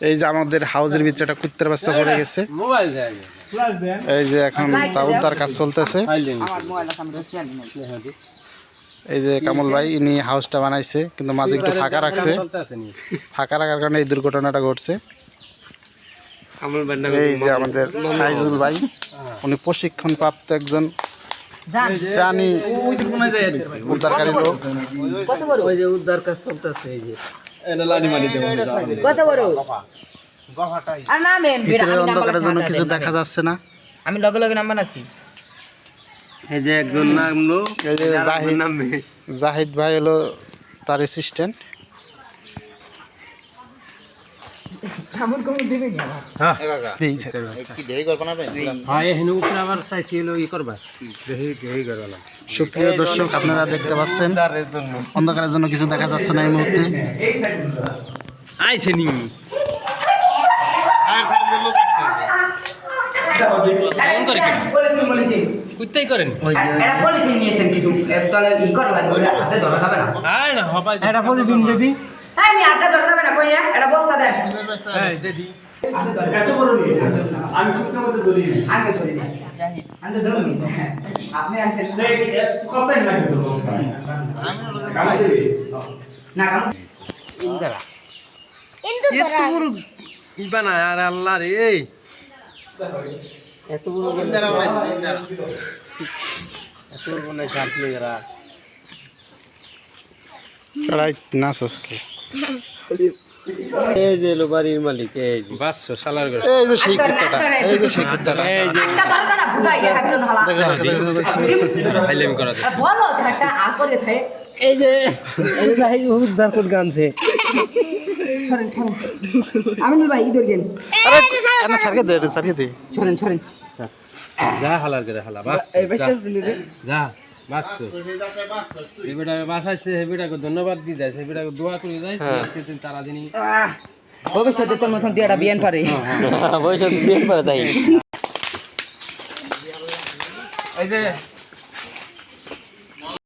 এই যে আমাদের হাউজের ভিতরে একটা কুত্তার বাচ্চা পড়ে গেছে। এই যে এখন তা উদ্ধার কাজ চলতেছে। এই যে কামল ভাই ইনি হাউসটা বানাইছে, কিন্তু মাঝে একটু ফাঁকা রাখছে। ফাঁকা রাখার কারণে এই দুর্ঘটনাটা ঘটছে। এই যে আমাদের ফাইজুল ভাই, উনি প্রশিক্ষণ প্রাপ্ত একজন প্রাণী উদ্ধারকারী লোক। উদ্ধার কাজ চলতেছে। ভিতরে অন্ধকারের জন্য কিছু দেখা যাচ্ছে না। আমি লগে লগে নাম্বার রাখছি। এই যে একজন নামলো, এই যে জাহিদ ভাই হলো তার অ্যাসিস্ট্যান্ট। সুপ্রিয় দর্শক, আপনারা দেখতে পাচ্ছেন অন্ধকারের জন্য কিছু দেখা যাচ্ছে না এই মুহূর্তে। আইছে নি কুত্তাই করেন এটা পলিথিন নিয়েছেন কিছু তলে ই করা লাগবে, হাতে ধরা যাবে না। আয় না হবাই এটা পলিথিন দিদি। আমি হাতে ধরা যাবে না, কই না এটা বস্তা দেন। এই দিদি এত বড় নি আমি কুত্তা মতো ধরি না, আগে ধরি না জাহিদ আনতে দাও নি। আপনি আসেন কতই লাগে তো বস্তা আমি দেবে না কাম ইন্দারা কিন্তু ধরা কি বানায় আর আল্লাহ রে এত বড় ইন্দারা বানাই ইন্দারা এত বড় বানাই সাপলে এরা রাইট নাসসকে। এই যে লোবারির মালিক, এই যে বাসছো শালার ঘর, এই যে সেই কুত্তাটা, এই যে সেই কুত্তাটা, এই যে একটা ধরা না বুদাই একজন হালা হাইলেম করা দে বলো একটা আ করে থাকে। এই যে ভাই উদ্ধার করে গানছে। ছরেন ছরেন আমিনুল ভাই ইদর গেল। আরে এনা সারকে দে, সারকে দে। ছরেন ছরেন যা হালার করে হালা বাস এই বাচ্চা দিলি রে যা বাসছো এই বেটা বাসাইছে, এই বেটাকে ধন্যবাদ দি যায়, এই বেটাকে দোয়া করে যায় তারা দিনই ভবিষ্যতে তোর মতন দিয়াটা বিয়ান পারে। ভবিষ্যতে বিয়ে করে তাই। এই যে